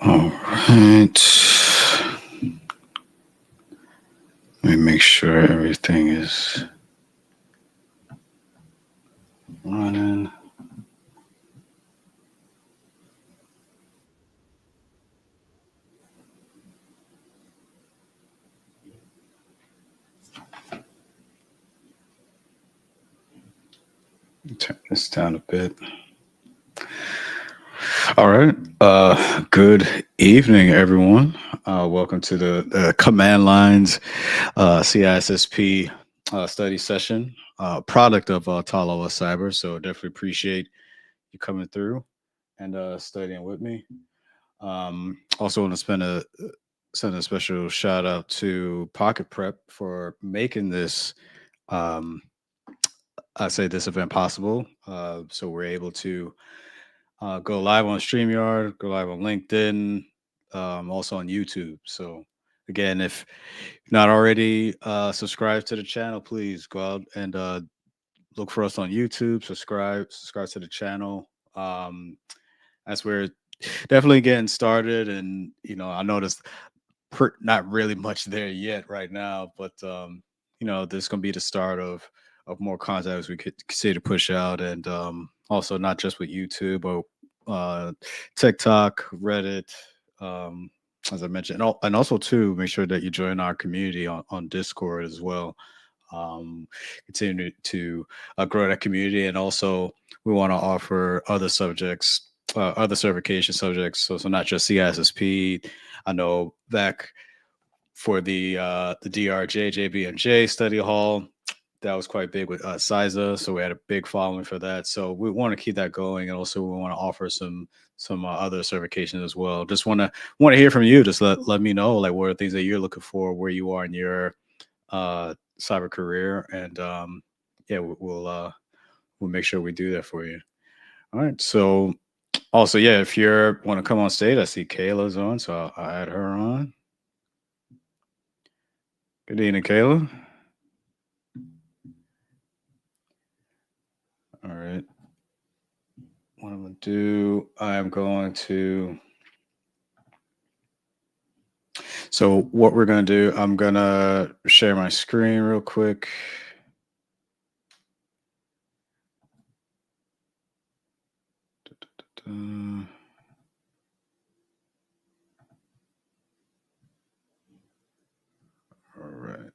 All right. Let me make sure everything is running. Turn this down a bit. All right. Good evening, everyone. Welcome to the Command Lines CISSP study session, product of Taloa Cyber. So definitely appreciate you coming through and studying with me. Also want to send a special shout out to Pocket Prep for making this um, I say this event possible. So we're able to go live on StreamYard, go live on LinkedIn, also on YouTube. So again, if you're not already subscribed to the channel, please go out and look for us on YouTube. Subscribe to the channel. As we're definitely getting started, and I noticed not really much there yet right now, but this is gonna be the start of more content as we could continue to push out, and also not just with YouTube, but TikTok, Reddit, um, as I mentioned, and also too make sure that you join our community on Discord as well. Continue to grow that community, and also we want to offer other subjects, other certification subjects. So not just CISSP. I know back for the DRJ, JB&J study hall. That was quite big with CISA, so we had a big following for that. So we want to keep that going, and also we want to offer some other certifications as well. Just want to hear from you. Just let me know like what are things that you're looking for, where you are in your cyber career, and yeah, we'll make sure we do that for you. All right. So also, yeah, if you want to come on stage, I see Kayla's on, so I'll add her on. Good evening, Kayla. All right. What I'm going to do, I'm going to. So, what we're going to do, I'm going to share my screen real quick. All right.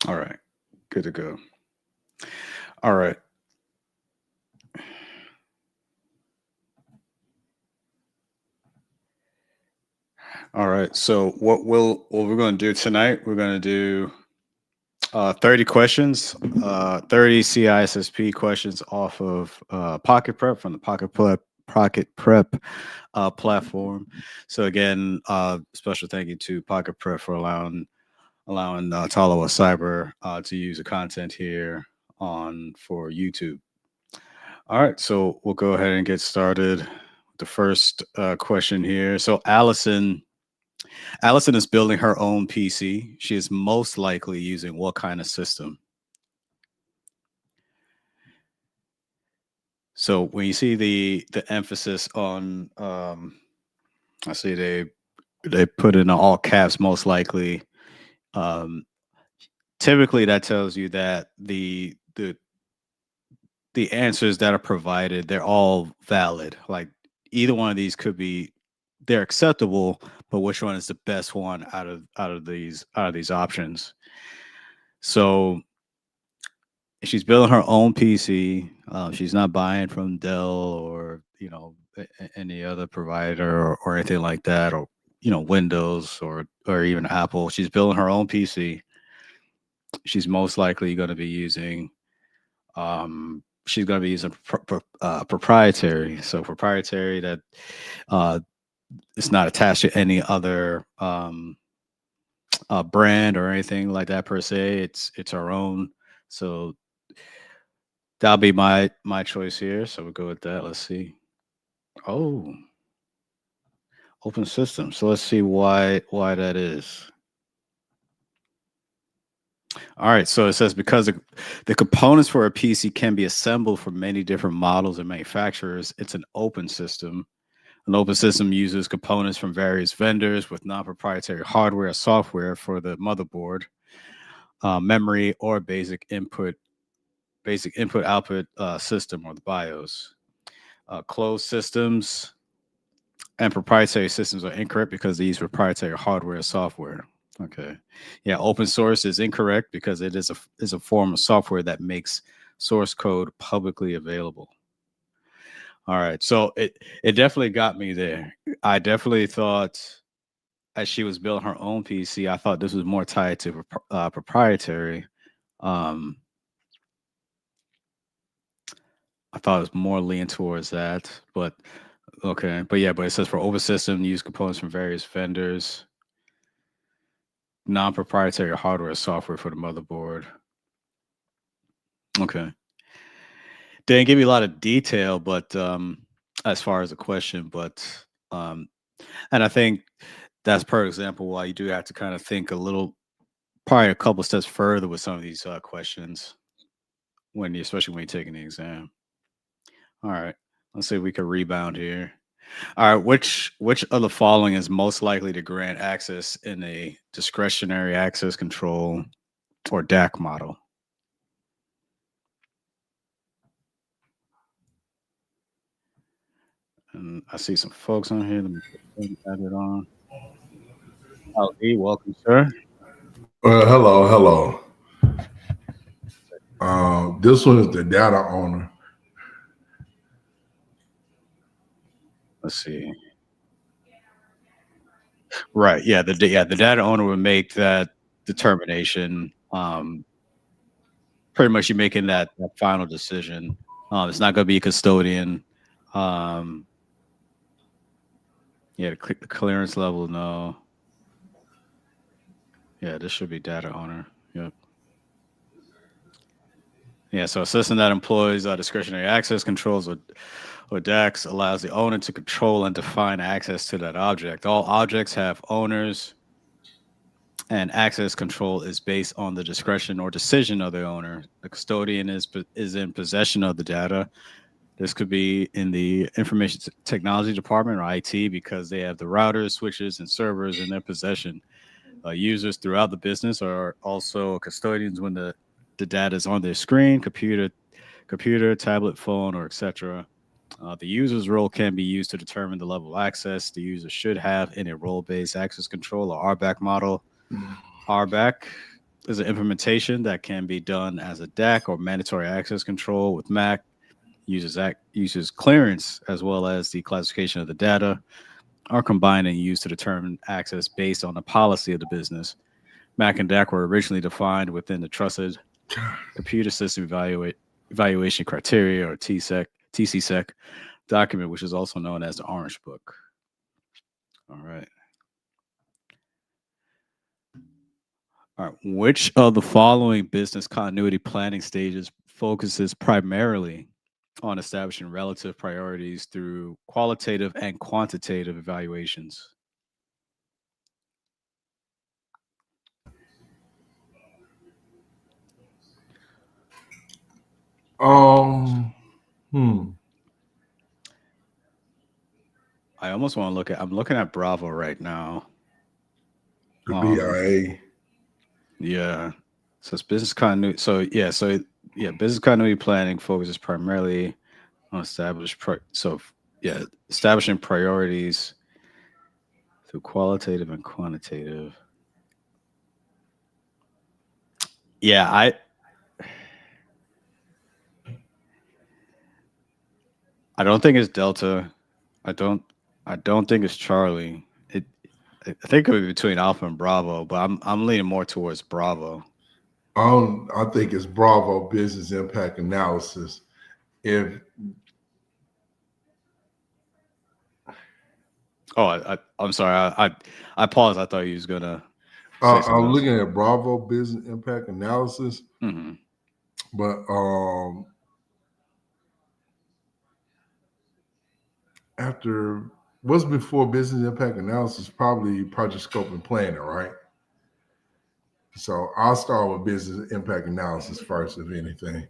All right. Good to go. All right. All right. So what we're going to do tonight, we're going to do 30 questions, 30 CISSP questions off of Pocket Prep from the Pocket Prep platform. So again, special thank you to Pocket Prep for allowing Taloa Cyber to use the content here on for YouTube. All right, so we'll go ahead and get started with the first question here. So Allison is building her own PC. She is most likely using what kind of system? So when you see the emphasis on, I see they put in all caps, most likely. Um, Typically, that tells you that the answers that are provided, they're all valid. Like either one of these could be, they're acceptable, but which one is the best one out of these options? So she's building her own PC. She's not buying from Dell or any other provider or anything like that, or Windows or even Apple. She's building her own PC. She's most likely going to be using she's going to be using proprietary. So proprietary that uh, it's not attached to any other brand or anything like that per se. It's our own. So that'll be my choice here. So we'll go with that. Let's see. Oh, open system. So let's see why that is. All right. So it says because the components for a PC can be assembled from many different models and manufacturers, it's an open system. An open system uses components from various vendors with non proprietary hardware or software for the motherboard, memory, or basic input output system or the BIOS. Closed systems and proprietary systems are incorrect because they use proprietary hardware or software. Okay. Yeah, open source is incorrect because it is a form of software that makes source code publicly available. All right. So it definitely got me there. I definitely thought as she was building her own PC, I thought this was more tied to proprietary. Um, I thought it was more leaning towards that, but okay. But yeah, but it says for open system, use components from various vendors, non-proprietary hardware or software for the motherboard. Okay. Didn't give me a lot of detail, but as far as the question, but um, and I think that's per example why you do have to kind of think a little, probably a couple steps further with some of these questions when you, especially when you're taking the exam. All right, let's see if we can rebound here. All right, which of the following is most likely to grant access in a discretionary access control or DAC model? And I see some folks on here. Let me add it on. Ali, welcome, sir. Hello, hello. This one is the data owner. Let's see. Right. Yeah. The data owner would make that determination. Pretty much, you're making that final decision. It's not going to be a custodian. Um, yeah. The clearance level. No. Yeah. This should be data owner. Yep. Yeah. So a system that employs discretionary access controls or DAX allows the owner to control and define access to that object. All objects have owners, and access control is based on the discretion or decision of the owner. The custodian is in possession of the data. This could be in the information technology department or IT because they have the routers, switches, and servers in their possession. Users throughout the business are also custodians when the data is on their screen, computer, tablet, phone, or etc. The user's role can be used to determine the level of access the user should have in a role-based access control or RBAC model. RBAC is an implementation that can be done as a DAC or mandatory access control with Mac. Uses clearance as well as the classification of the data are combined and used to determine access based on the policy of the business. Mac and DAC were originally defined within the Trusted Computer System Evaluation Criteria or TCSEC document, which is also known as the Orange Book. All right. All right. Which of the following business continuity planning stages focuses primarily on establishing relative priorities through qualitative and quantitative evaluations? Um, hmm, I almost want to look at. I'm looking at Bravo right now. the Um, BIA. yeah. So it's business continuity. So business continuity planning focuses primarily on establishing priorities through qualitative and quantitative. Yeah, I don't think it's Delta. I don't I don't think it's Charlie. I think it would be between Alpha and Bravo, but I'm leaning more towards Bravo. I think it's Bravo Business Impact Analysis. If Oh, I'm sorry. I paused. I thought you was gonna say something I'm else. looking at Bravo Business Impact Analysis, Hmm. but after what's before Business Impact Analysis, probably project scope and planning, right? So I'll start with business impact analysis first, if anything.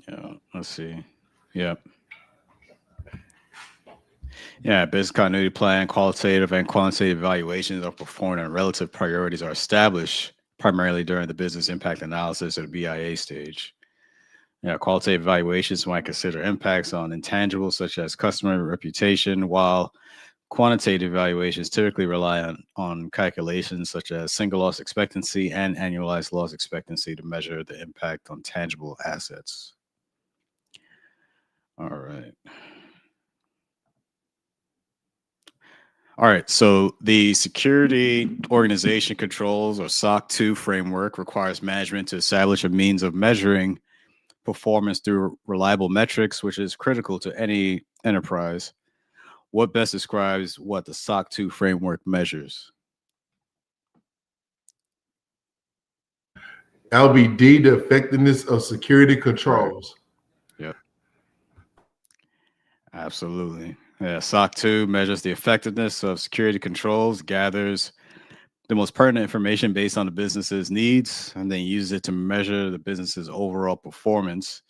Yeah, let's see. Yep. Yeah, business continuity plan, qualitative and quantitative evaluations of performance and relative priorities are established primarily during the business impact analysis or the BIA stage. Yeah, qualitative evaluations might consider impacts on intangibles such as customer reputation, while quantitative evaluations typically rely on calculations such as single loss expectancy and annualized loss expectancy to measure the impact on tangible assets. All right. All right. So the Security Organization Controls or SOC 2 framework requires management to establish a means of measuring performance through reliable metrics, which is critical to any enterprise. What best describes what the SOC 2 framework measures? LBD, the effectiveness of security Right. controls. Yep. Absolutely. Yeah. SOC 2 measures the effectiveness of security controls, gathers the most pertinent information based on the business's needs, and then uses it to measure the business's overall performance.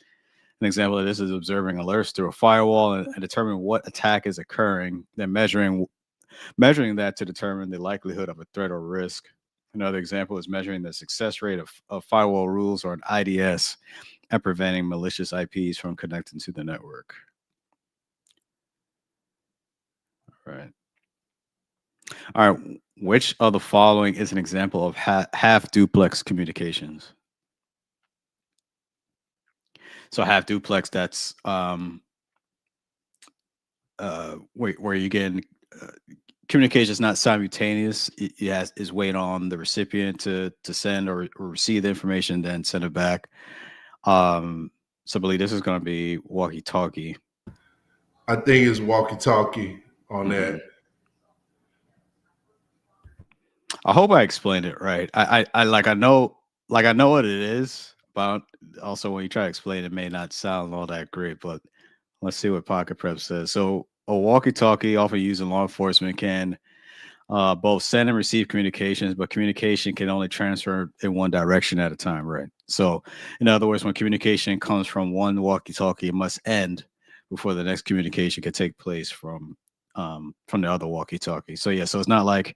An example of this is observing alerts through a firewall and determining what attack is occurring, then measuring that to determine the likelihood of a threat or risk. Another example is measuring the success rate of firewall rules or an IDS and preventing malicious IPs from connecting to the network. Right. All right. Which of the following is an example of half duplex communications? So half duplex, that's where you get uh, communication is not simultaneous. It is waiting on the recipient to send or receive the information, then send it back. So I believe this is going to be walkie talkie. I think it's walkie-talkie on Hmm. that. I hope I explained it right. I like I know what it is, but also when you try to explain it, it may not sound all that great. But let's see what Pocket Prep says. So a walkie talkie, often used in law enforcement, can both send and receive communications, but communication can only transfer in one direction at a time, right? So, in other words, when communication comes from one walkie-talkie, it must end before the next communication can take place from the other walkie-talkie. So yeah, so it's not like,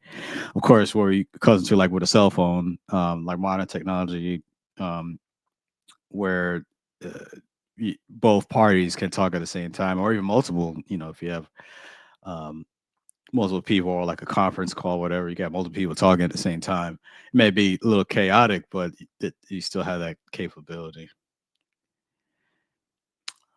of course, where you cousin to like with a cell phone, like modern technology, um, where uh, both parties can talk at the same time, or even multiple. You know, if you have um, multiple people or like a conference call, whatever, you got multiple people talking at the same time. It may be a little chaotic, but you still have that capability.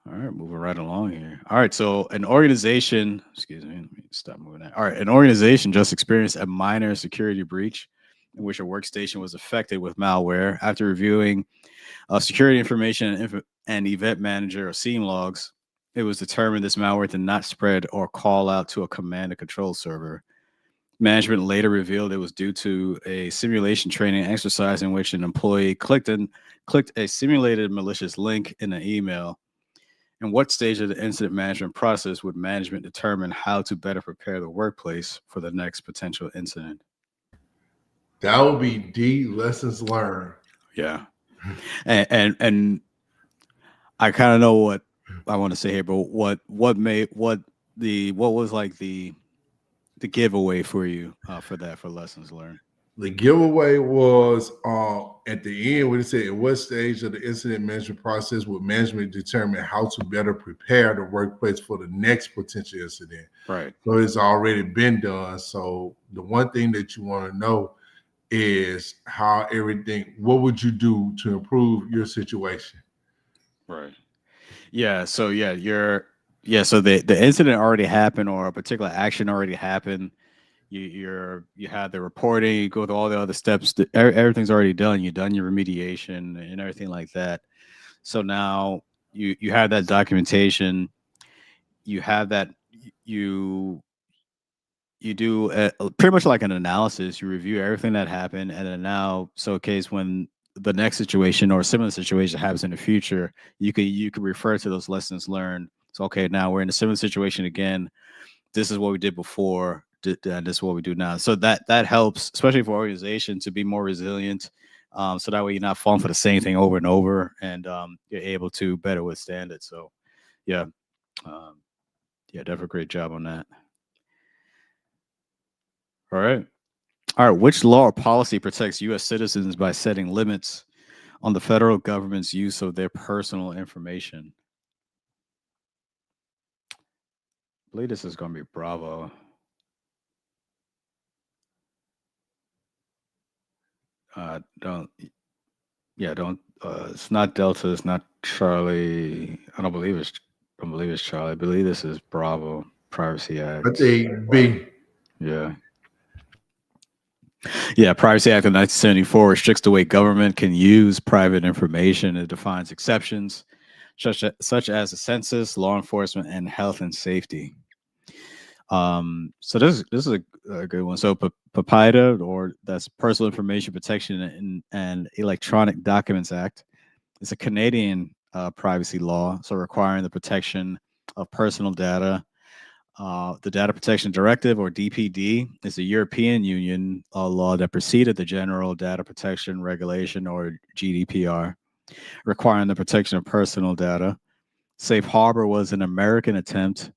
All right, moving right along here. All right, so an organization, excuse me, let me stop moving that. All right, an organization just experienced a minor security breach in which a workstation was affected with malware. After reviewing security information and event manager or scene logs, it was determined this malware did not spread or call out to a command and control server. Management later revealed it was due to a simulation training exercise in which an employee clicked a simulated malicious link in an email. In what stage of the incident management process would management determine how to better prepare the workplace for the next potential incident? That would be D, lessons learned. Yeah, and I kind of know what I want to say here, but what was like the giveaway for you for that for lessons learned? The giveaway was at the end when it said, at what stage of the incident management process would management determine how to better prepare the workplace for the next potential incident? Right, So it's already been done. So the one thing that you want to know is how everything, what would you do to improve your situation? right. Yeah. So so the incident already happened or a particular action already happened. You had the reporting, you go through all the other steps. Everything's already done. You've done your remediation and everything like that. So now you have that documentation. You have that you you do pretty much like an analysis. You review everything that happened, and then now, so in case when the next situation or a similar situation happens in the future, you could refer to those lessons learned. So okay, now we're in a similar situation again. This is what we did before. and this is what we do now. So that helps, especially for organization, to be more resilient. So that way you're not falling for the same thing over and over, and you're able to better withstand it. So yeah, um, yeah, definitely great job on that. All right. All right. Which law or policy protects U.S. citizens by setting limits on the federal government's use of their personal information? I believe this is going to be Bravo. Don't, yeah, don't. It's not Delta. It's not Charlie. I don't believe it's Charlie. I believe this is Bravo Privacy I Act. think B. Yeah. Yeah, Privacy Act of 1974 restricts the way government can use private information. It defines exceptions, such as the census, law enforcement, and health and safety. So this is a good one. So PIPEDA, or that's Personal Information Protection and Electronic Documents Act, is a Canadian privacy law, so requiring the protection of personal data. The Data Protection Directive, or DPD, is a European Union law that preceded the General Data Protection Regulation, or GDPR, requiring the protection of personal data. Safe Harbor was an American attempt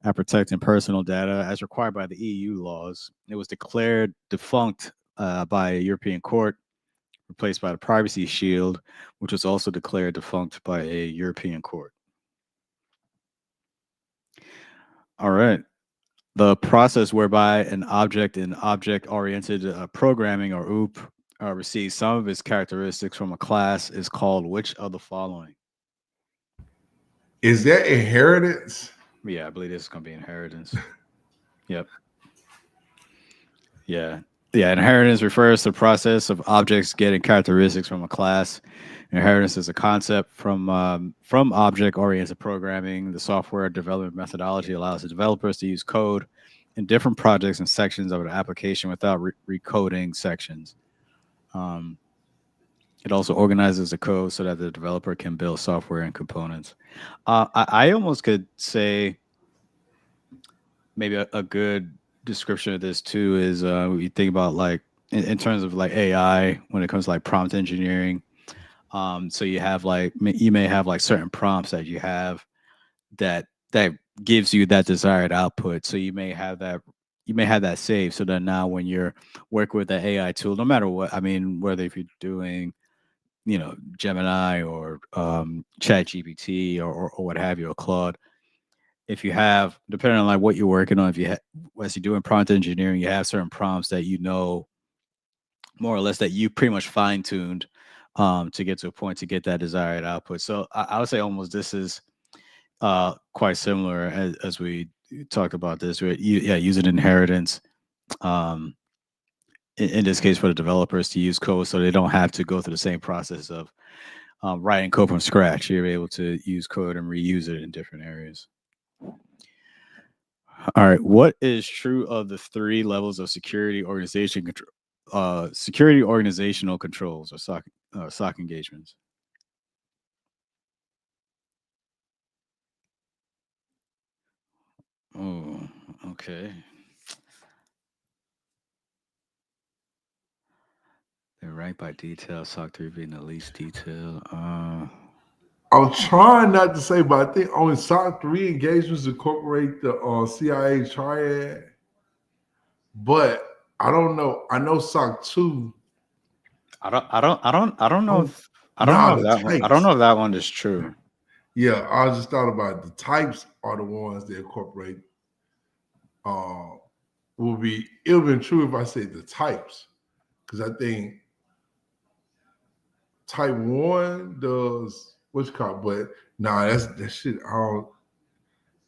at protecting personal data as required by the EU laws. It was declared defunct by a European court, replaced by the Privacy Shield, which was also declared defunct by a European court. All right. The process whereby an object in object oriented programming, or OOP, receives some of its characteristics from a class is called which of the following? Is that inheritance? Yeah, I believe this is going to be inheritance. Yep. Yeah. Yeah. Inheritance refers to the process of objects getting characteristics from a class. Inheritance is a concept from object-oriented programming. The software development methodology allows the developers to use code in different projects and sections of an application without recoding sections. Um, it also organizes the code so that the developer can build software and components. I almost could say maybe a good description of this too is you think about like in terms of like AI when it comes to like prompt engineering. So you have like you may have like certain prompts that you have that gives you that desired output. So you may have that saved. So that now when you're working with the AI tool, no matter what, I mean, whether if you're doing Gemini or Chat GPT or what have you, or Claude, if you have, depending on like what you're working on, if as you're doing prompt engineering, you have certain prompts that more or less that you pretty much fine tuned to get to a point to get that desired output. So I would say almost this is quite similar as we talked about this. Right? Yeah, using inheritance. Um, in this case, for the developers to use code, so they don't have to go through the same process of writing code from scratch. You're able to use code and reuse it in different areas. All right. What is true of the three levels of security organizational controls, or SOC engagements? Oh, okay. They're ranked by detail. SOC 3 being the least detailed. I'm trying not to say, but I think only SOC 3 engagements incorporate the CIA triad. But I don't know. I know SOC 2. I don't know Oh, if I don't know nah, if the that one. I don't types. know if that one is true. Yeah, I just thought about it. The types are the ones that incorporate. Uh, it would have been true if I said the types, because I think type one does what's called, but nah, that's that shit. I don't,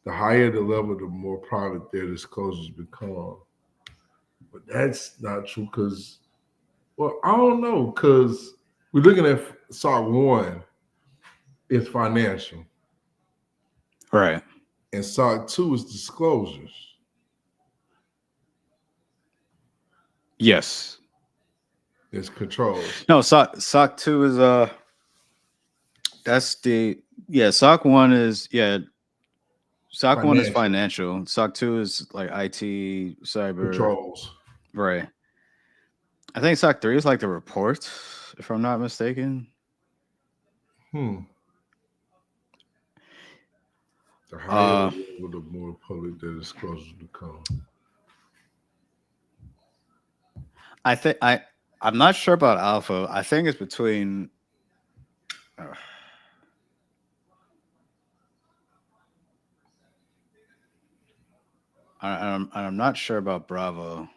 the higher the level, the more private their disclosures become. But that's not true because, well, I don't know, because we're looking at SOC one, it's financial, Right. and SOC two is disclosures, Yes. it's controls. No. SOC 2 is that's the, yeah. SOC 1 is, yeah. SOC 1 is financial financial. SOC 2 is like IT, cyber. controls. Right. I think SOC 3 is like the reports, if I'm not mistaken. Hmm. The higher Uh, the level, the more public the disclosures become. I think I'm not sure about alpha. I think it's between. Uh, I'm not sure about Bravo.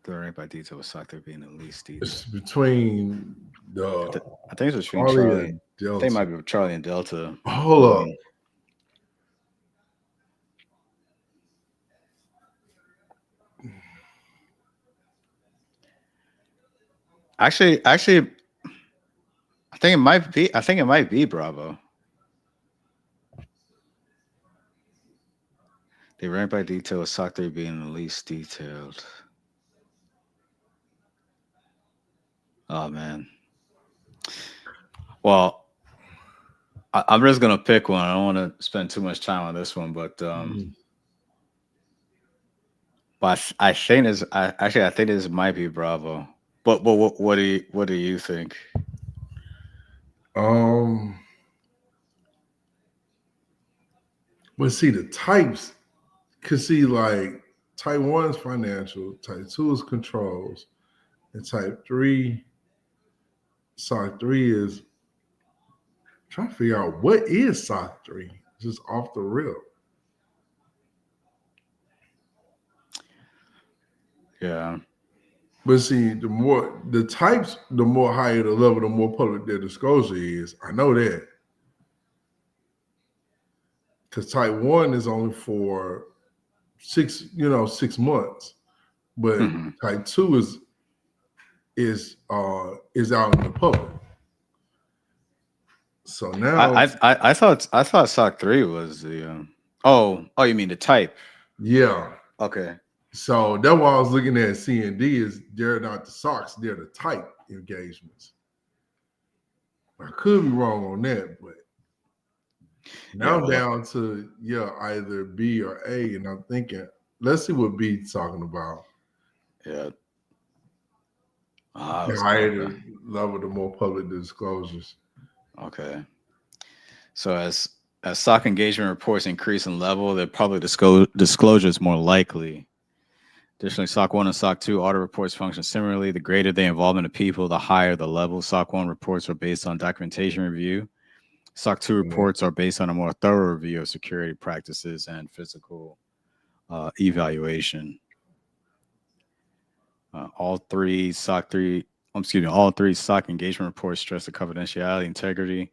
The rank by detail with SOC 3 being the least detailed. It's between I, the th- I think it's between Charlie Charlie. and I think it might Delta. be Charlie and Delta. Hold up. Um, actually, I think it might be. I think it might be Bravo. They rank by detail with SOC 3 being the least detailed. Oh man. Well, I'm just gonna pick one. I don't want to spend too much time on this one, but Mhm. I think this. I think this might be Bravo. But what do you think? Um, but see the types. Cause see, like type one is financial, type two is controls, and type three, SOC 3 is trying to figure out what is SOC 3, just off the rip. Yeah. But see, the more the types, the more higher the level, the more public their disclosure is. I know that. Because type one is only for 6 months. But Hmm. type two is out in the public. So now, I thought SOC 3 was the. Oh, you mean the type? yeah. Okay. So that's why I was looking at C and D is they're not the socks, they're the type engagements. I could be wrong on that, but Yeah. now I'm Well. down to either B or A, and I'm thinking, let's see what B's talking about. Yeah. The higher Okay. the level, the more public the disclosures. Okay. So as SOC engagement reports increase in level, the public disclosure is more likely. Additionally, SOC 1 and SOC 2 audit reports function similarly. The greater the involvement of people, the higher the level. SOC 1 reports are based on documentation review. SOC 2 Mhm. reports are based on a more thorough review of security practices and physical evaluation. All three SOC 3, excuse me, all three SOC engagement reports stress the confidentiality, integrity,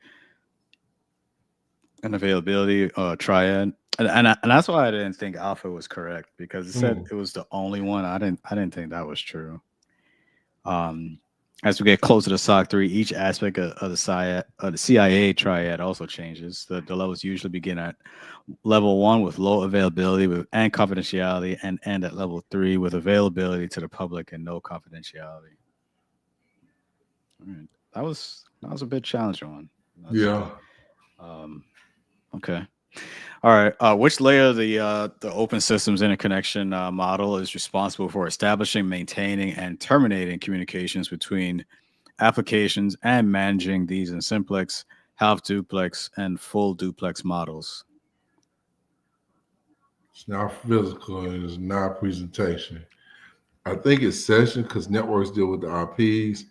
and availability triad. And that's why I didn't think alpha was correct because it said Mm. it was the only one. I didn't think that was true. Um, as we get closer to SOC 3, each aspect of the CIA triad also changes. The levels usually begin at level 1 with low availability and confidentiality, and end at level 3 with availability to the public and no confidentiality. All right. That was a bit challenging one. That's Yeah. okay. All right. Which layer of the open systems interconnection model is responsible for establishing, maintaining, and terminating communications between applications and managing these in simplex, half duplex, and full duplex models? It's not physical and it's not presentation. I think it's session because networks deal with the IPs.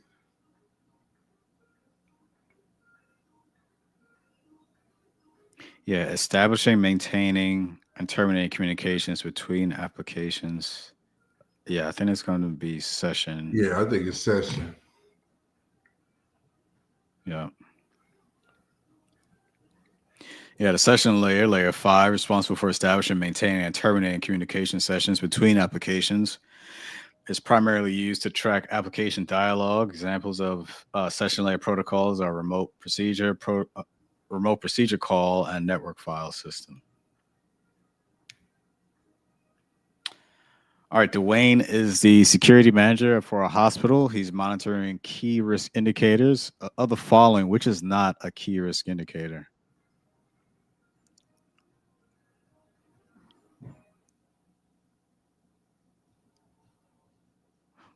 Yeah, establishing, maintaining, and terminating communications between applications. Yeah, I think it's going to be session. Yeah, I think it's session. Yeah. Yeah, the session layer, layer 5, responsible for establishing, maintaining, and terminating communication sessions between applications, is primarily used to track application dialogue. Examples of session layer protocols are remote procedure call, and network file system. All right, Dwayne is the security manager for a hospital. He's monitoring key risk indicators of the following, which is not a key risk indicator.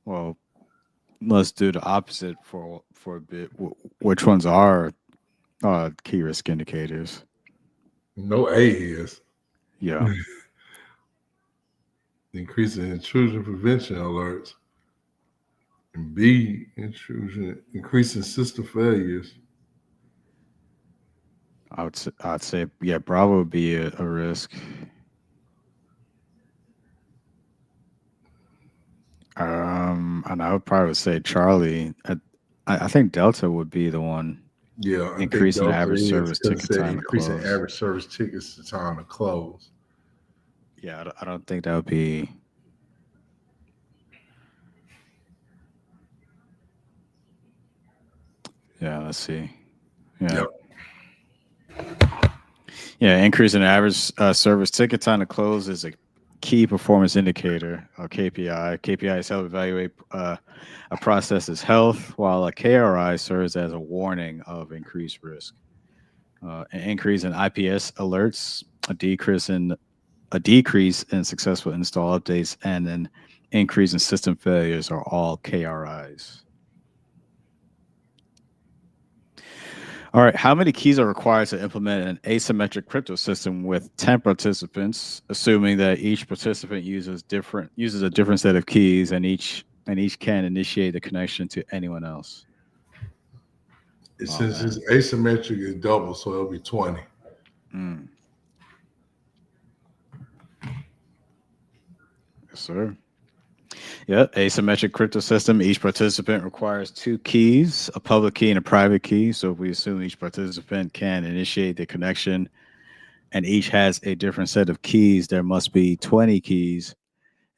Well, let's do the opposite for a bit. Which ones are key risk indicators? No A is Yeah, increasing intrusion prevention alerts, and B increasing system failures. I'd say yeah, Bravo would be a risk. And I would probably say Charlie. I think Delta would be the one Yeah, I think increasing the Delta average is service because it ticket said time to increasing close. average service tickets to time to close. Yeah, I don't think that would be. Yeah, let's see. Yeah, Yep. yeah, increase in average service ticket time to close is a key performance indicator, or KPI. KPIs help evaluate a process's health, while a KRI serves as a warning of increased risk. An increase in IPS alerts, a decrease in successful install updates, and an increase in system failures are all KRIs. All right, how many keys are required to implement an asymmetric crypto system with 10 participants, assuming that each participant uses a different set of keys and each can initiate the connection to anyone else? Oh Since it's man. asymmetric, it's double, so it'll be 20. Mm, yes, sir. Yeah, asymmetric crypto system. Each participant requires two keys, a public key and a private key. So if we assume each participant can initiate the connection and each has a different set of keys, there must be 20 keys.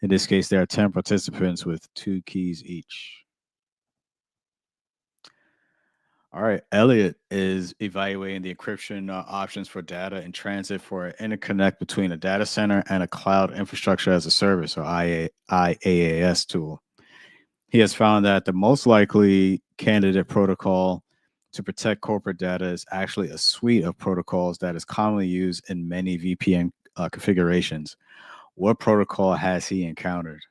In this case, there are 10 participants with two keys each. All right, Elliot is evaluating the encryption options for data in transit for an interconnect between a data center and a cloud infrastructure as a service, or IaaS tool. He has found that the most likely candidate protocol to protect corporate data is actually a suite of protocols that is commonly used in many VPN configurations. What protocol has he encountered?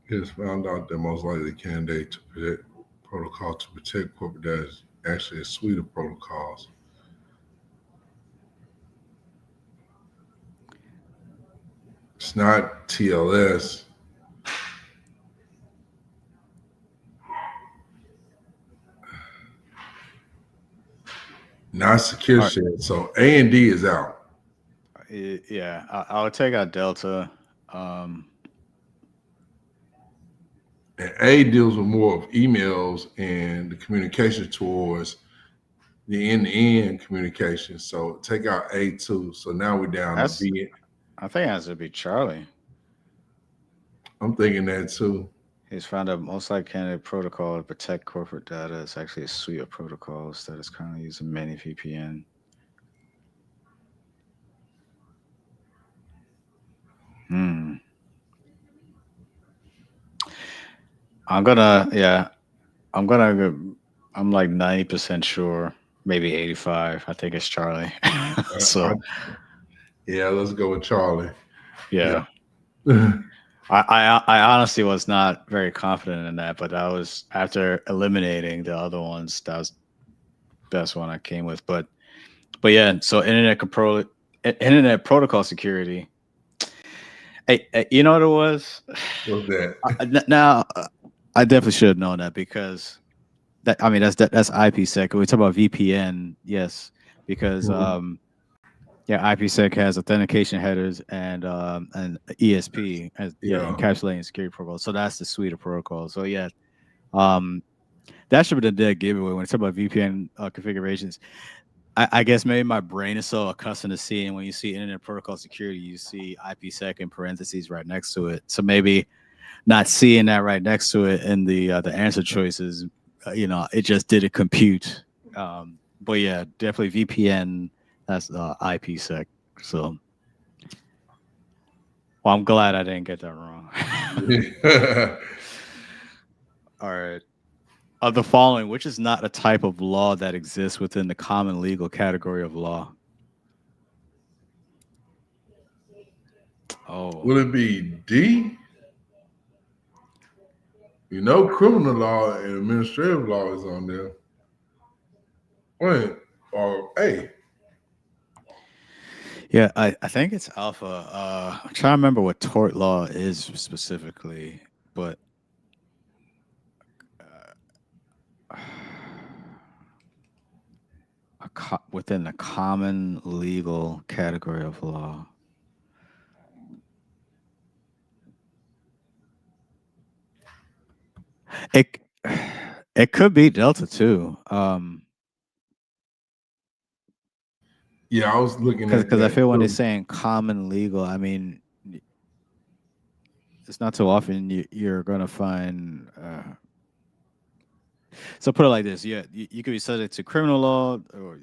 It is found out that most likely candidate to protect protocol to protect corporate data is actually a suite of protocols. It's not TLS, not secure All share. So A and D is out. right, yeah, I'll take out Delta. Um, And A deals with more of emails and the communication towards the end-to-end communication. So take out A too. So now we're down to that's B. I think it has to be Charlie. I'm thinking that too. He's found a most likely candidate protocol to protect corporate data. It's actually a suite of protocols that is currently used in many VPN. Hmm. I'm gonna, yeah, I'm gonna go, I'm like 90% sure, maybe 85. I think it's Charlie. I, So, yeah, let's go with Charlie. Yeah. yeah. I honestly was not very confident in that, but that was after eliminating the other ones. That was the best one I came with. But yeah, so internet protocol security. Hey, you know what it was? What's that? Now I definitely should have known that because that I mean that's IPsec. We talk about VPN, yes, because Mhm. yeah, IPsec has authentication headers and ESP has yeah Yeah. encapsulating security protocols. So that's the suite of protocols. So yeah, um, that should be the dead giveaway when it's about VPN configurations. I guess maybe my brain is so accustomed to seeing when you see internet protocol security, you see IPsec in parentheses right next to it. So maybe not seeing that right next to it in the answer choices, it just didn't compute. But yeah, definitely VPN. That's IPsec. So, well, I'm glad I didn't get that wrong. All right. Of the following, which is not a type of law that exists within the common legal category of law? Oh, Will it be D? You know, criminal law and administrative law is on there. Wait, or A? yeah, I think it's alpha. I'm trying to remember what tort law is specifically, but uh, within the common legal category of law, it it could be Delta too. Yeah, I was looking at Because I that feel when they're too. saying common legal, I mean, it's not too often you're gonna find. So put it like this: yeah, you could be subject to criminal law, or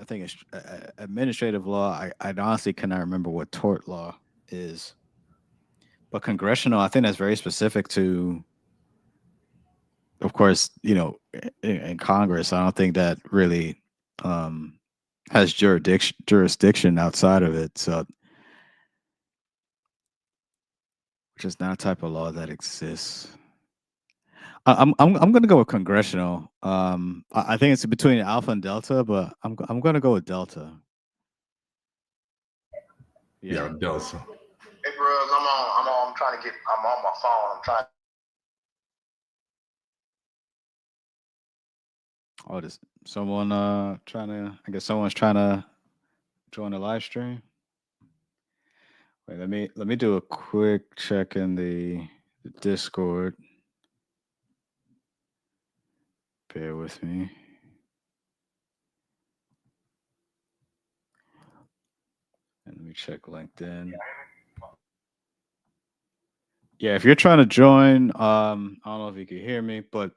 I think it's administrative law. I honestly cannot remember what tort law is, but congressional. I think that's very specific to, of course, in Congress. I don't think that really um, has jurisdiction outside of it. So, which is not a type of law that exists. I'm gonna go with congressional. I think it's between Alpha and Delta, but I'm gonna go with Delta. Yeah, Yeah. Delta. Hey, bro, I'm trying to get. I'm on my phone. I'm trying. Oh, this someone trying to. I guess someone's trying to join the live stream. Wait, let me do a quick check in the Discord. Bear with me. And let me check LinkedIn. Yeah, if you're trying to join, I don't know if you can hear me, but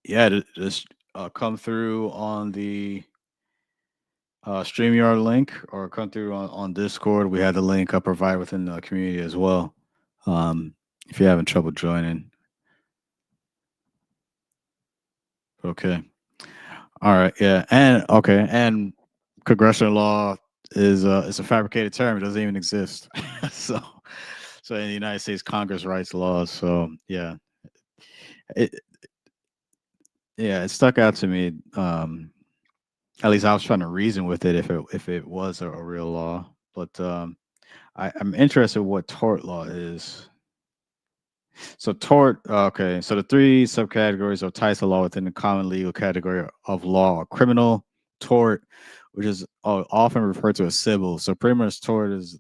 yeah, just come through on the StreamYard link or come through on Discord. We have the link I provide within the community as well. Um, if you're having trouble joining. Okay. All right. Yeah. And okay. And congressional law is a fabricated term. It doesn't even exist. so so in the United States, Congress writes laws. So yeah. It yeah, it stuck out to me. At least I was trying to reason with it if it was a real law. But I'm interested in what tort law is. So tort, okay. So the three subcategories or types of law within the common legal category of law are criminal, tort, which is often referred to as civil. So pretty much tort is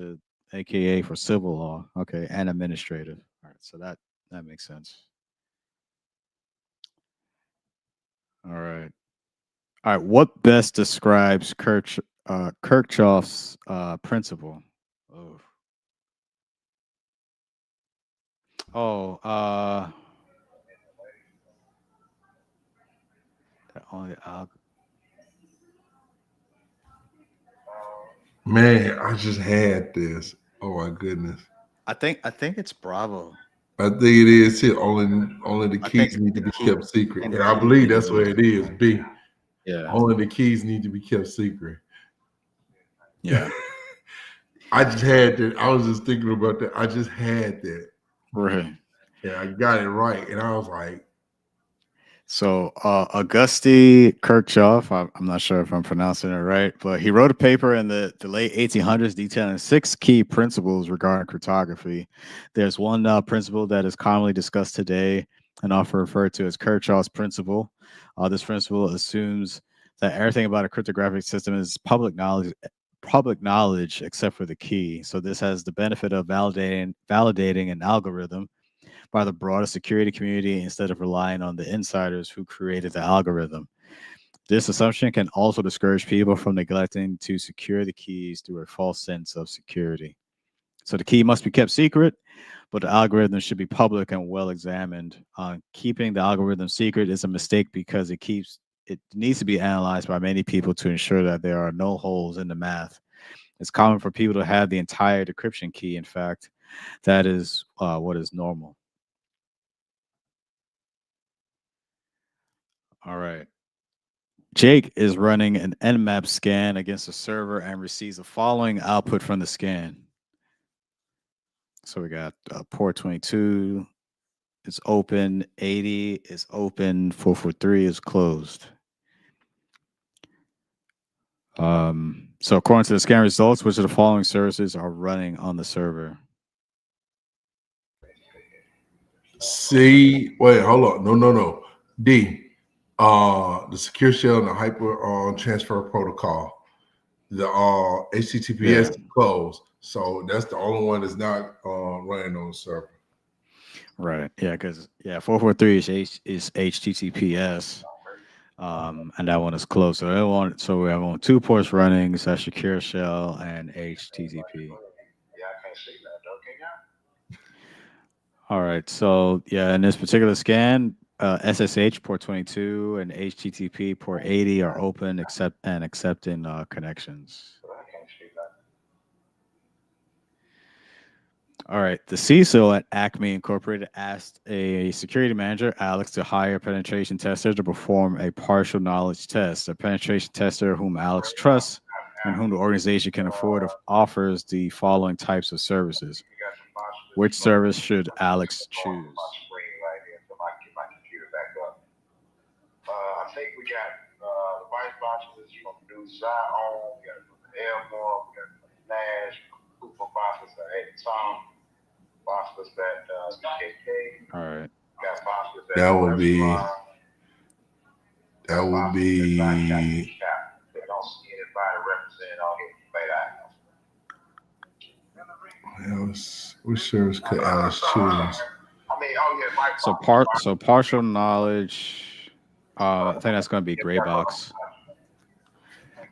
a AKA for civil law, okay, and administrative. All right, so that makes sense. All right, all right. What best describes Kirchhoff's principle? Oh, oh, only Man, I just had this. Oh my goodness. I think it's Bravo. I think it is here. Only the I think keys need to the be key. kept secret. And the And I keys need believe to that's be what it is. B. yeah, Only the keys need to be kept secret. yeah, I just had that. I was just thinking about that. I just had that. right. And I got it right. And I was like, So Auguste Kirchhoff, I'm not sure if I'm pronouncing it right, but he wrote a paper in the late 1800s detailing six key principles regarding cryptography. There's one principle that is commonly discussed today and often referred to as Kirchhoff's principle. This principle assumes that everything about a cryptographic system is public knowledge except for the key. So this has the benefit of validating an algorithm by the broader security community instead of relying on the insiders who created the algorithm. This assumption can also discourage people from neglecting to secure the keys through a false sense of security. So the key must be kept secret, but the algorithm should be public and well examined. Keeping the algorithm secret is a mistake because it needs to be analyzed by many people to ensure that there are no holes in the math. It's common for people to have the entire decryption key. In fact, that is what is normal. All right. Jake is running an Nmap scan against the server and receives the following output from the scan. So we got port 22 is open, 80 is open, 443 is closed. So according to the scan results, which of the following services are running on the server? C. Wait, hold on. No. D. The secure shell and the hyper transfer protocol. The HTTPS is closed, so that's the only one that's not running on the server. Right. Yeah, because 443 is HTTPS. And that one is closed. So we have on two ports running, so that's secure shell and HTTP. Yeah, I can't see that though. Can you? All right. So yeah, in this particular scan, SSH port 22 and HTTP port 80 are open accepting connections. I can't see that. All right. The CISO at Acme Incorporated asked a security manager, Alex, to hire a penetration tester to perform a partial knowledge test. A penetration tester whom Alex trusts and whom the organization can afford offers the following types of services. You got some boxes. Which service should Alex choose? My screen right here, so I can get my computer back up. I think we got the vice boxes from New Zion, we got from Elmore, we got from Nash, Cooper boxes at Tom, boxes that BKK. All right. Got boxes That would be. They don't see anybody representing on here. Which service could Alex choose? So partial knowledge. I think that's going to be gray box.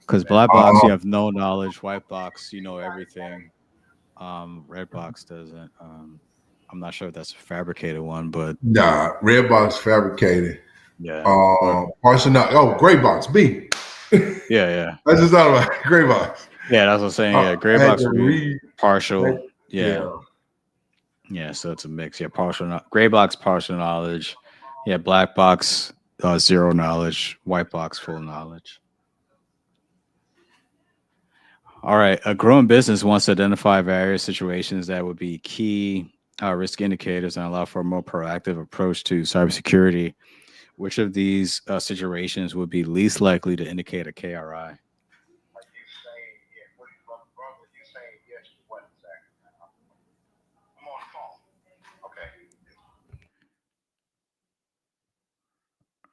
Because black box, you have no knowledge. White box, you know everything. Red box doesn't. I'm not sure if that's a fabricated one, but nah, red box fabricated. Yeah. Partial knowledge. Oh, gray box B. Yeah. I just thought about it. Gray box. Yeah, that's what I'm saying. Yeah, gray box would be partial. Yeah. So it's a mix. Yeah, gray box, partial knowledge. Yeah, black box, zero knowledge. White box, full knowledge. All right. A growing business wants to identify various situations that would be key risk indicators and allow for a more proactive approach to cybersecurity. Which of these situations would be least likely to indicate a KRI?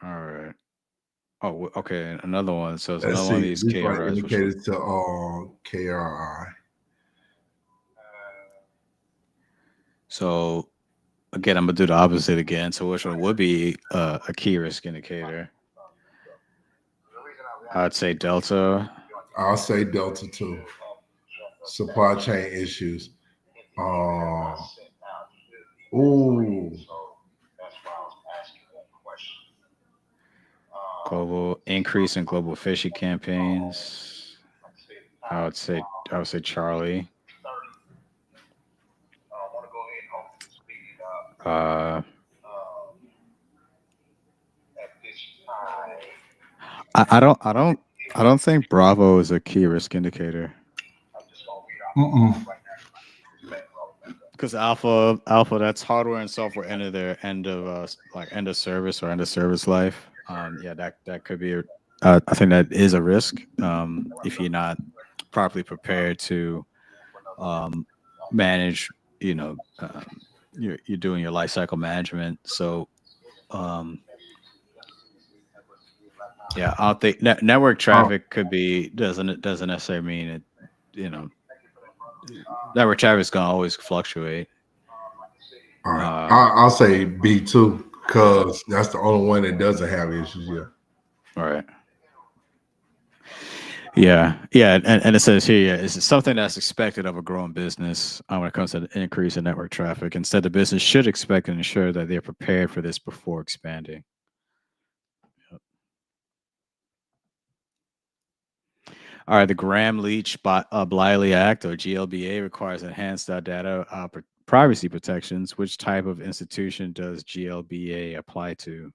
All right. Oh, okay. Another one. So it's another one of these KRIs. Indicated to KRI. So again, I'm gonna do the opposite again. So which one would be a key risk indicator? I'd say Delta. I'll say Delta too. Supply chain issues. Global increase in global phishing campaigns. I would say Charlie. I don't think Bravo is a key risk indicator. Because Alpha, that's hardware and software end of end of service or end of service life. That could be. I think that is a risk if you're not properly prepared to manage. You're doing your life cycle management. So, I don't think network traffic could be doesn't necessarily mean it. Network traffic is gonna always fluctuate. All right, I'll say B too because that's the only one that doesn't have issues yet. All right. Yeah, and it says here, it's something that's expected of a growing business when it comes to the increase in network traffic. Instead, the business should expect and ensure that they're prepared for this before expanding. Yep. All right, the Graham-Leach Bliley Act, or GLBA, requires enhanced data privacy protections. Which type of institution does GLBA apply to?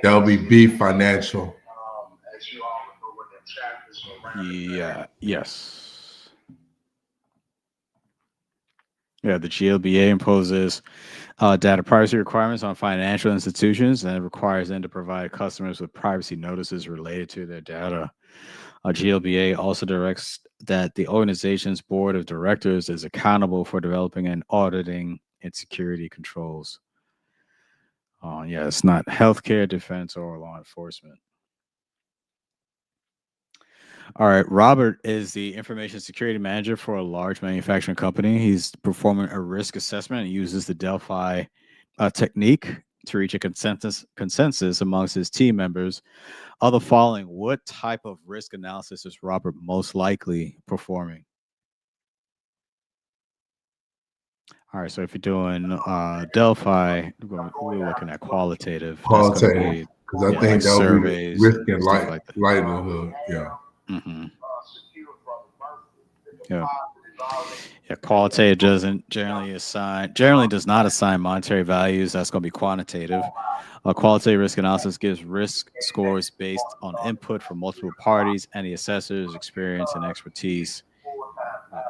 That would be B, financial. As you all know, with the chapters around Yeah. Yes. Yeah. The GLBA imposes data privacy requirements on financial institutions, and it requires them to provide customers with privacy notices related to their data. GLBA also directs that the organization's board of directors is accountable for developing and auditing its security controls. Yeah, it's not healthcare, defense, or law enforcement. All right, Robert is the information security manager for a large manufacturing company. He's performing a risk assessment and uses the Delphi technique to reach a consensus amongst his team members. Of the following, what type of risk analysis is Robert most likely performing? All right, so if you're doing Delphi, we're looking at qualitative. That's going to Qualitative. be, Because I yeah, like think that would be the surveys risk and and stuff like that. livelihood. Yeah. Hmm. secure from the mercy. The Yeah. deposit is already Yeah, qualitative doesn't generally does not assign monetary values. That's going to be quantitative. Qualitative risk analysis gives risk scores based on input from multiple parties and the assessor's experience and expertise.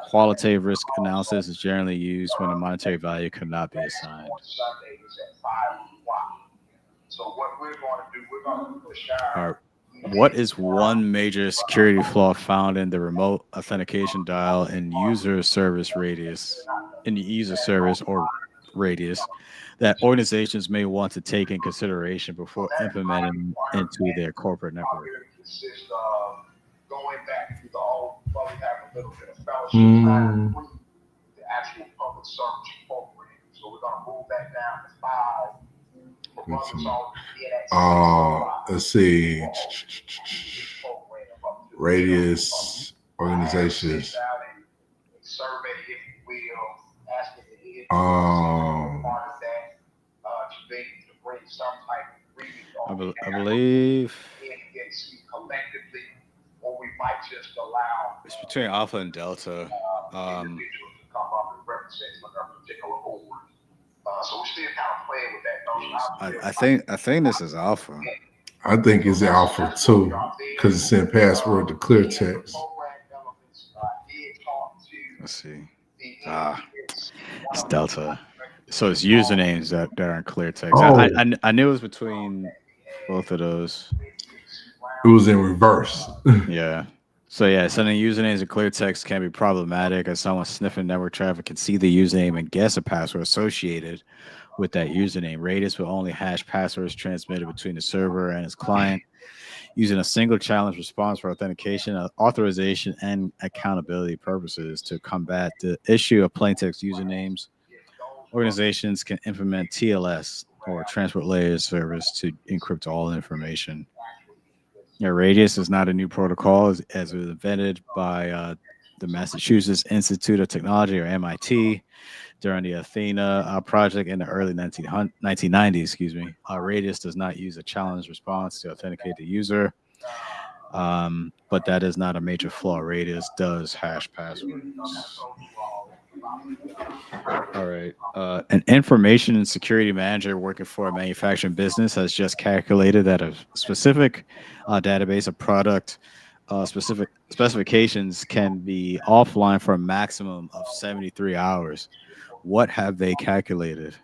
Qualitative risk analysis is generally used when a monetary value could not be assigned. on Sundays at 5 o'clock. So what we're going to do, we're going to push All our right. What is one major security flaw found in the remote authentication dial and user service radius, in the user service or radius, that organizations may want to take in consideration before implementing into their corporate network? consist of going back to the old, well, we have a little bit of fellowship Mm. time, the actual public service program. So we're going to move that down to 5. For Let's brothers see. on here at 6 o'clock. Let's see. This program up to Radius organizations. send out a survey, if you will, asking the Um, part of that to bring some type of agreement I, on bel I behalf of believe NDAC collectively, or we might just allow it's between Alpha and Delta. individuals to come up and represent a particular board. So we're still kind of playing with that notion. Yes. I think this is Alpha. I think it's Alpha too, because it's in password to clear text. Let's see. Ah, it's Delta. So it's usernames that are in clear text. Oh, I knew it was between both of those. it was in reverse. Yeah. So yeah, sending usernames in clear text can be problematic as someone sniffing network traffic can see the username and guess a password associated with that username. Radius will only hash passwords transmitted between the server and its client using a single challenge response for authentication, authorization, and accountability purposes. To combat the issue of plaintext usernames, organizations can implement TLS or transport layer service to encrypt all information. Yeah, Radius is not a new protocol, as it was invented by the Massachusetts Institute of Technology, or MIT, during the Athena project in the early 1990s. Excuse me. Radius does not use a challenge response to authenticate the user, but that is not a major flaw. Radius does hash passwords. All right. An information and security manager working for a manufacturing business has just calculated that a specific database of product specific specifications can be offline for a maximum of 73 hours. What have they calculated?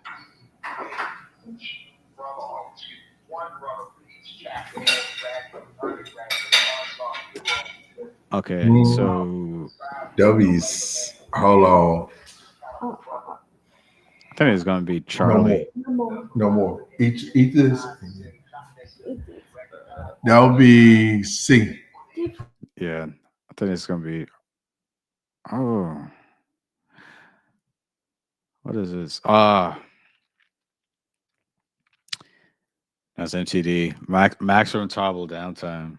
Okay, so W's. Hold on. I think it's going to be No more. Charlie. No more. Eat this. That would be C. Yeah, I think it's going to be. Oh, what is this? That's MTD. Maximum tolerable downtime.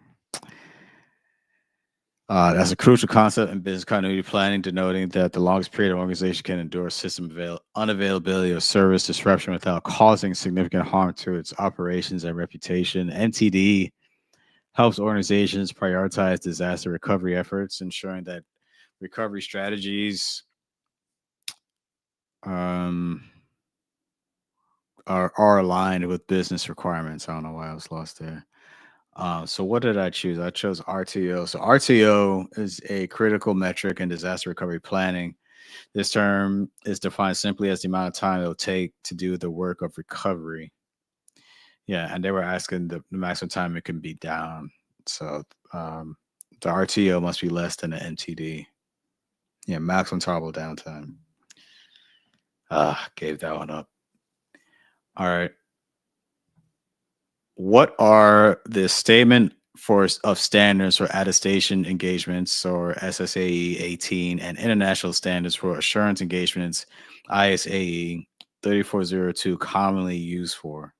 That's a crucial concept in business continuity planning, denoting that the longest period an organization can endure system unavailability or service disruption without causing significant harm to its operations and reputation. NTD helps organizations prioritize disaster recovery efforts, ensuring that recovery strategies are aligned with business requirements. I don't know why I was lost there. So what did I choose? I chose RTO. So RTO is a critical metric in disaster recovery planning. This term is defined simply as the amount of time it will take to do the work of recovery. Yeah, and they were asking the maximum time it can be down. So um, the RTO must be less than the MTD. Yeah, maximum tolerable downtime. Gave that one up. All right. What are the statement for of standards for attestation engagements or SSAE 18 and international standards for assurance engagements ISAE 3402 commonly used for?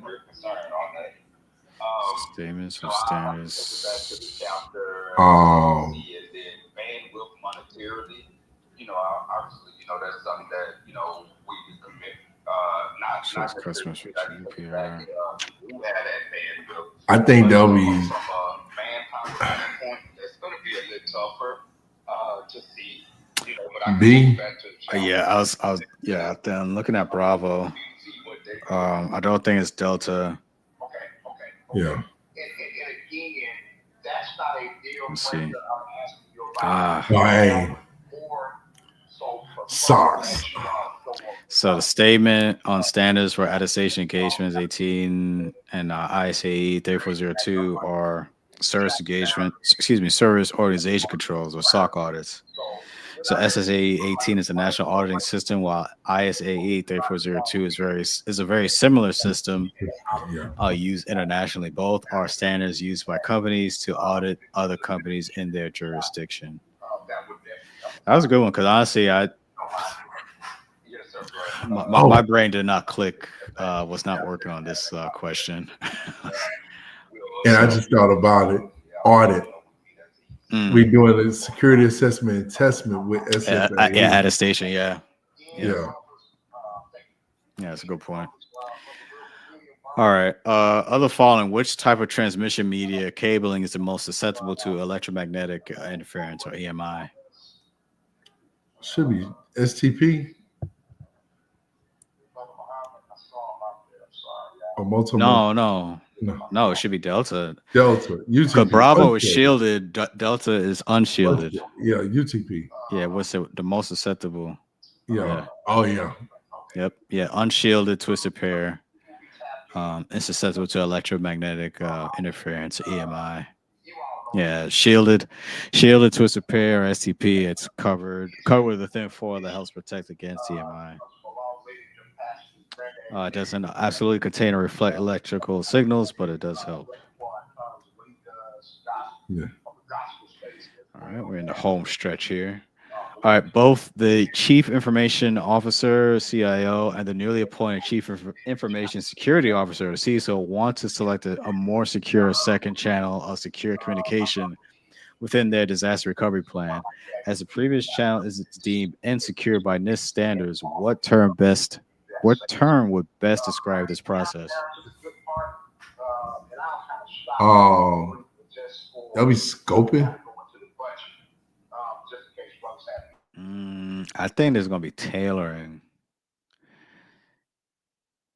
We're concerned on that. Statements So of I took it back to the standards. chapter and then bandwidth monetarily. Obviously, that's something that we can commit. Not Shows necessarily customers for commit. I think the fact GDPR. that we do have that bandwidth. I think But that'll be from a manpower standpoint, it's going to be a little tougher to see. But I can take B. it back to the chapter. Yeah, yeah, then looking at Bravo. I don't think it's Delta. Okay. Yeah. And again, that's not a deal Let's breaker. see. I'm asking you about. Hey. More so for SARS. So the statement on standards for attestation engagements 18 and ISAE 3402 are service engagement, service organization controls or SOC audits. So SSAE 18 is a national auditing system, while ISAE 3402 is a very similar system Yeah. used internationally. Both are standards used by companies to audit other companies in their jurisdiction. That was a good one because honestly, my brain did not click. Was not working on this question. And I just thought about it. Audit. We doing a security assessment and testament with SFA. Yeah, attestation. Yeah. Yeah. Yeah, that's a good point. All right. Other following, which type of transmission media cabling is the most susceptible to electromagnetic interference or EMI? Should be STP or multiple. No, it should be Delta. Delta. Because UTP. Bravo is shielded, Delta is unshielded. Yeah, UTP. Yeah, what's the most susceptible? Yeah. Oh yeah. Yep. Yeah, unshielded twisted pair. It's susceptible to electromagnetic interference, EMI. Yeah, shielded twisted pair or STP. It's covered with a thin foil that helps protect against EMI. It doesn't absolutely contain or reflect electrical signals, but it does help. Yeah. All right, we're in the home stretch here. All right, both the Chief Information Officer, CIO, and the newly appointed Chief Information Security Officer, CISO, want to select a more secure second channel of secure communication within their disaster recovery plan. As the previous channel is deemed insecure by NIST standards, what term would best describe this process? That'll be scoping. I think there's going to be tailoring.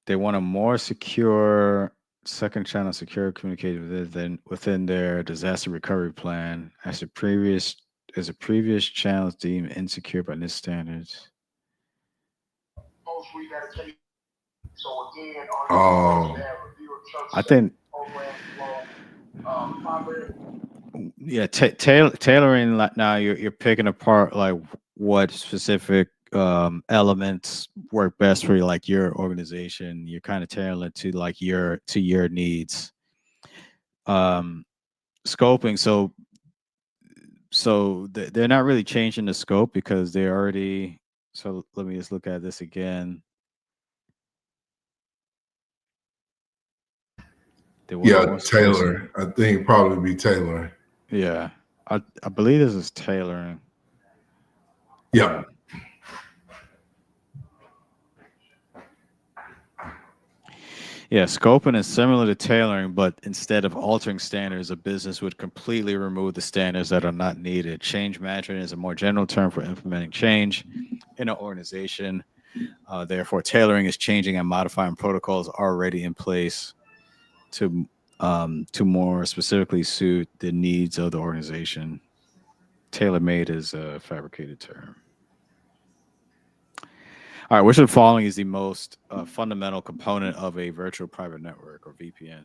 They want a more secure second channel secure communication within their disaster recovery plan as a previous channels deemed insecure by NIST standards. I think yeah, tailoring, like now you're picking apart like what specific elements work best for you, like your organization. You're kind of tailoring to like your needs. Scoping, so they're not really changing the scope because they already. So let me just look at this again. Yeah, Taylor. I think probably be Taylor. Yeah, I believe this is tailoring. Yeah. Yeah, scoping is similar to tailoring, but instead of altering standards, a business would completely remove the standards that are not needed. Change management is a more general term for implementing change in an organization. Therefore, tailoring is changing and modifying protocols already in place to more specifically suit the needs of the organization. Tailor made is a fabricated term. All right, which of the following is the most fundamental component of a virtual private network or VPN?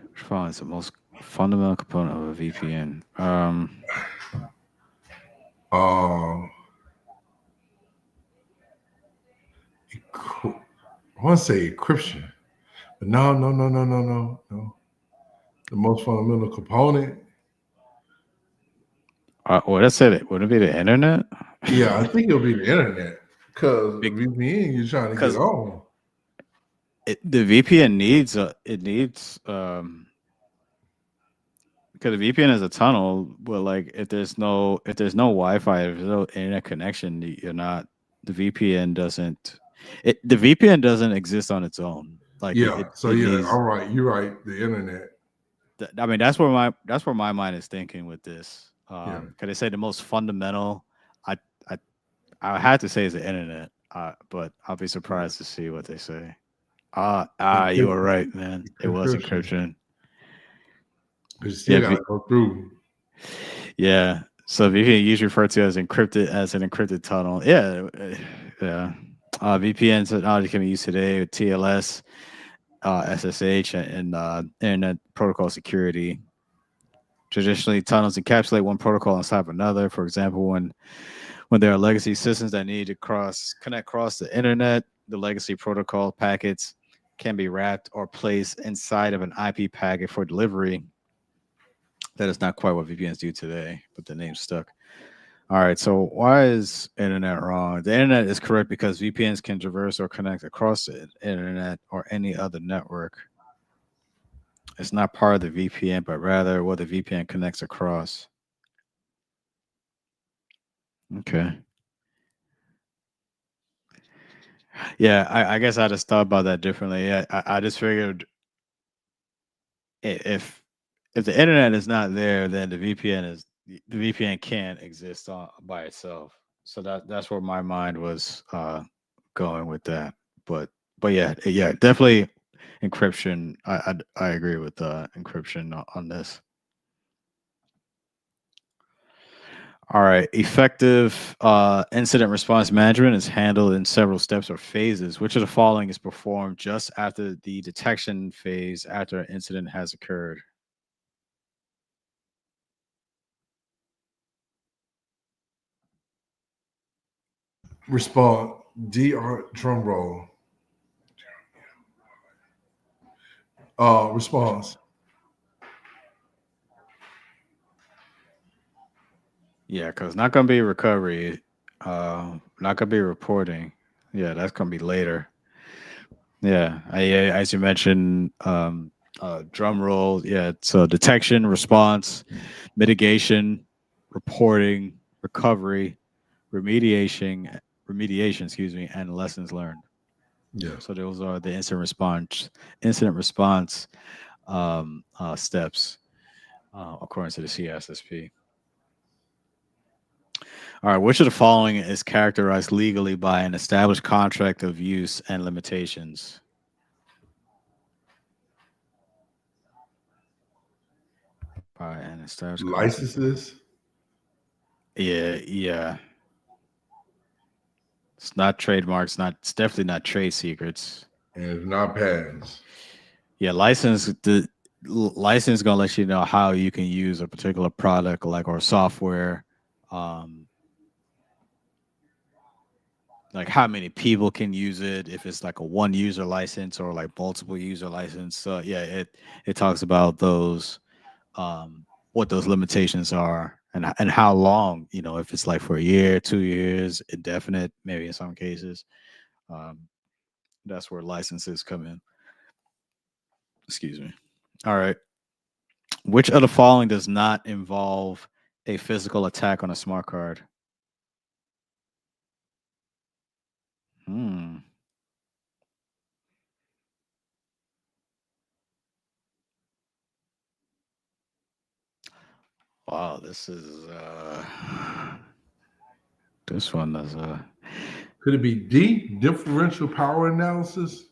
Which following is the most fundamental component of a VPN? Um, I want to say encryption, but no. The most fundamental component. Well, let's say that. Would it be the internet? Yeah, I think it'll be the internet because Big- VPN you're trying to get Because on. the VPN needs because the VPN is a tunnel. Well, like if there's no Wi-Fi, if there's no internet connection, you're not. The VPN doesn't. The VPN doesn't exist on its own. Like it, Yeah. it, So it yeah, needs. all right, you're right. The internet. I mean, that's where my mind is thinking with this. Yeah. Because they say the most fundamental. I I I had to say is the internet. But I'll be Yeah. surprised to see what they say. You were Encryption. right, man. It was Encryption. encryption. But you still Yeah, gotta go through. yeah. So VPN usually referred to as an encrypted tunnel. Yeah, yeah. VPN technology can be used today with TLS, SSH, and Internet Protocol Security. Traditionally, tunnels encapsulate one protocol inside of another. For example, when there are legacy systems that need to connect across the internet, the legacy protocol packets can be wrapped or placed inside of an IP packet for delivery. That is not quite what VPNs do today, but the name stuck. All right, so why is internet wrong? The internet is correct because VPNs can traverse or connect across the internet or any other network. It's not part of the VPN, but rather what the VPN connects across. Okay. Yeah, I guess I just thought about that differently. Yeah, I just figured if the internet is not there, then the VPN can't exist by itself. So that's where my mind was going with that. But yeah, definitely encryption. I agree with encryption on this. All right, effective incident response management is handled in several steps or phases. Which of the following is performed just after the detection phase after an incident has occurred? Respond. DR drum roll. Response. Yeah, because not gonna be recovery, not gonna be reporting. Yeah, that's gonna be later. Yeah, as you mentioned, drum roll. Yeah, so detection, response, mitigation, reporting, recovery, remediation. Excuse me, and lessons learned. Yeah. So those are the incident response steps according to the CISSP. All right, which of the following is characterized legally by an established contract of use and limitations? By an established contract of Licenses yeah. It's not trademarks, it's definitely not trade secrets. and not patents. Yeah, license gonna let you know how you can use a particular product like or software. Um, like how many people can use it, if it's like a one user license or like multiple user license. So yeah, it talks about those what those limitations are and how long, if it's like for a year, 2 years, indefinite, maybe in some cases. Um, that's where licenses come in. Excuse me. All right. Which of the following does not involve a physical attack on a smart card? Hmm. Wow, this one is Could it be D, differential power analysis?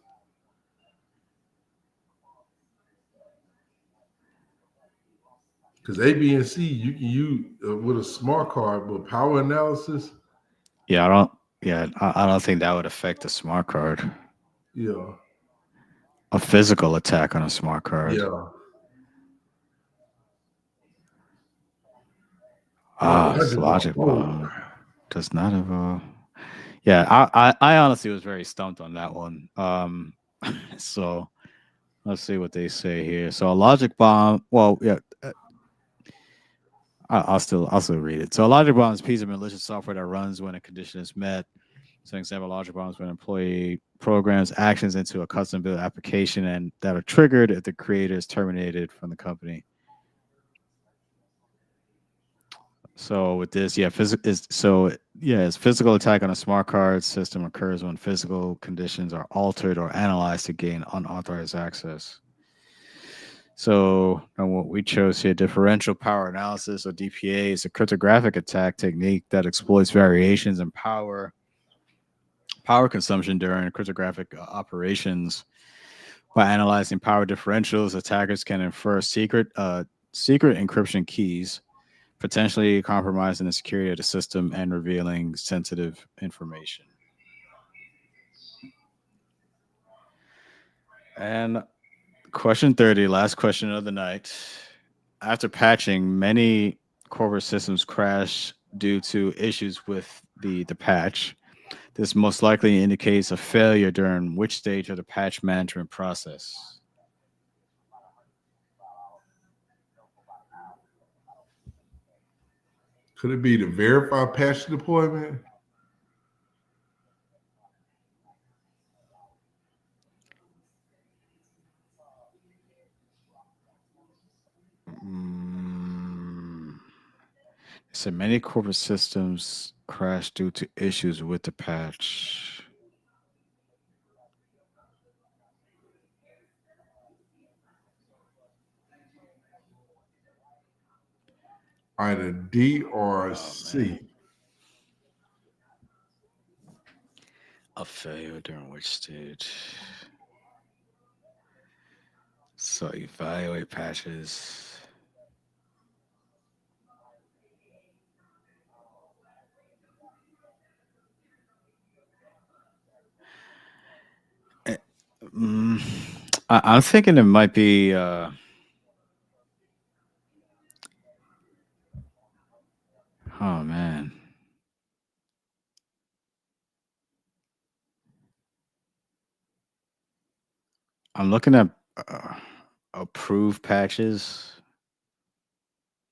Because A, B, and C you can use with a smart card, but power analysis, yeah, I don't yeah, I don't think that would affect the smart card. yeah, A physical attack on a smart card. yeah. Ah, it's Logic bomb. logic Oh, bomb. Does not have a yeah, I honestly was very stumped on that one. So let's see what they say here. So a logic bomb. Well, yeah, I'll still read it. So a logic bomb is a piece of malicious software that runs when a condition is met. So an example, logic bombs when an employee programs actions into a custom built application and that are triggered if the creator is terminated from the company. So with this, yeah, it's physical attack on a smart card system occurs when physical conditions are altered or analyzed to gain unauthorized access. So and what we chose here, differential power analysis or DPA, is a cryptographic attack technique that exploits variations in power consumption during cryptographic operations. By analyzing power differentials, attackers can infer secret encryption keys, potentially compromising the security of the system and revealing sensitive information. And question 30, last question of the night. After patching, many corporate systems crash due to issues with the patch. This most likely indicates a failure during which stage of the patch management process? could it be the verify patch deployment? Mm, so many corporate systems crash due to issues with the patch. Either D or Oh man, C. a failure during which stage? So evaluate patches. Eh, mm, I'm thinking it might be. Oh man, I'm looking at uh, approved patches,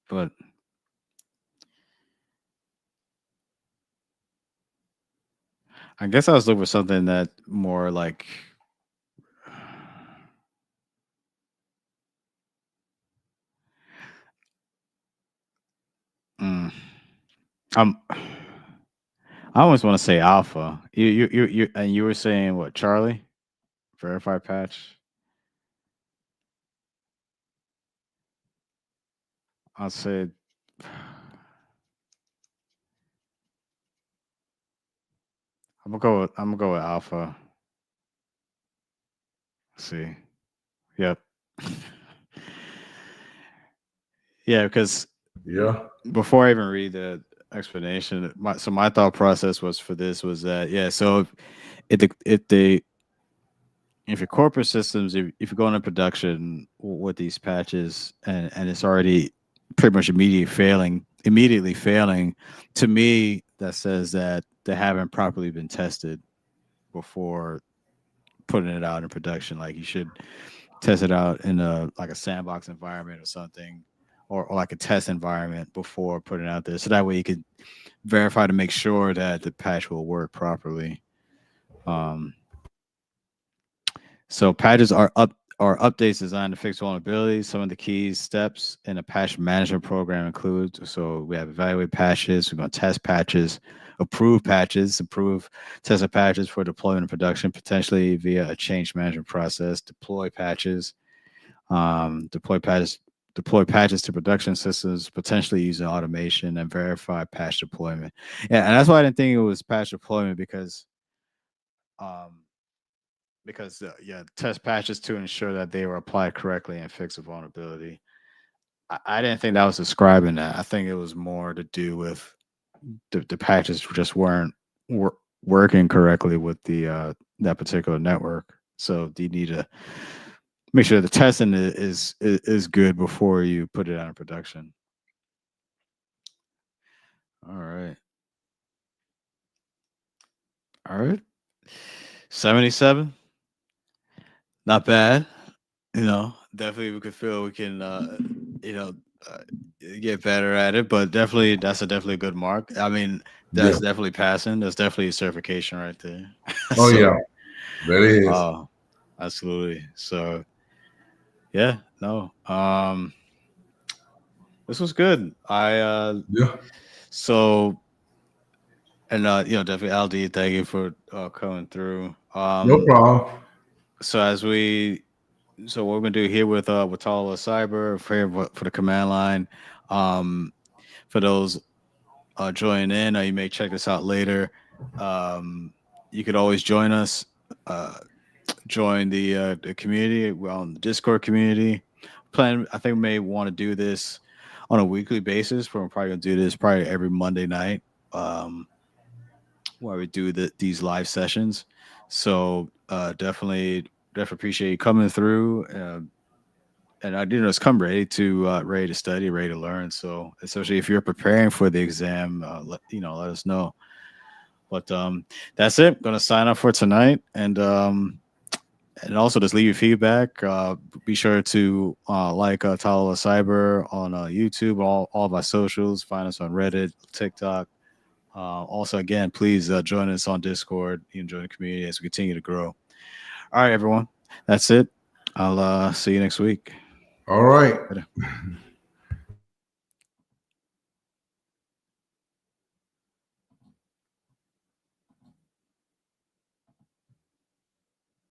but I guess I was looking for something that more like. Mm, I'm. I almost want to say alpha. And you were saying what? Charlie, verified patch. I'll say. I'm gonna go with alpha. Let's see. Yep. Yeah, because Yeah. before I even read the explanation, my thought process was for this was that yeah. So if your corporate systems, if you're going to production with these patches and it's already pretty much immediately failing, to me that says that they haven't properly been tested before putting it out in production. Like you should test it out in a sandbox environment or something, or like a test environment before putting it out there. So that way you could verify to make sure that the patch will work properly. Um, so patches are up. or updates designed to fix vulnerabilities. Some of the key steps in a patch management program include, so we have evaluate patches, we're going to test patches, approve tested patches for deployment and production, potentially via a change management process, deploy patches to production systems, potentially using automation, and verify patch deployment. Yeah, and that's why I didn't think it was patch deployment um, because yeah, test patches to ensure that they were applied correctly and fix a vulnerability. I didn't think that was describing that. I think it was more to do with the patches just weren't working correctly with the that particular network. So you need to make sure the testing is good before you put it out in production. All right. All right. 77. Not bad. Definitely we could feel we can you know uh, get better at it, but definitely that's a definitely good mark. I mean, Yeah. that's definitely passing. That's definitely a certification right there. Oh So yeah, that is. uh absolutely. So yeah, no. This was good. I Yeah. so and definitely LD, thank you for coming through. No problem. So as we so what we're gonna do here with Tala Cyber for the command line. Um for those joining in, or you may check this out later. You could always join us, uh, join the community. We're on the Discord community. I think we may want to do this on a weekly basis. We're probably gonna do this probably every Monday night, um, where we do these live sessions. So definitely appreciate you coming through. And I do know it's come ready to study, ready to learn. So especially if you're preparing for the exam, let us know. But that's it. Gonna sign up for tonight, and also just leave your feedback. Be sure to like Tala Cyber on YouTube, all of our socials. Find us on Reddit, TikTok. Also, again, please join us on Discord. You can join the community as we continue to grow. All right, everyone. That's it. I'll see you next week. All right. Later.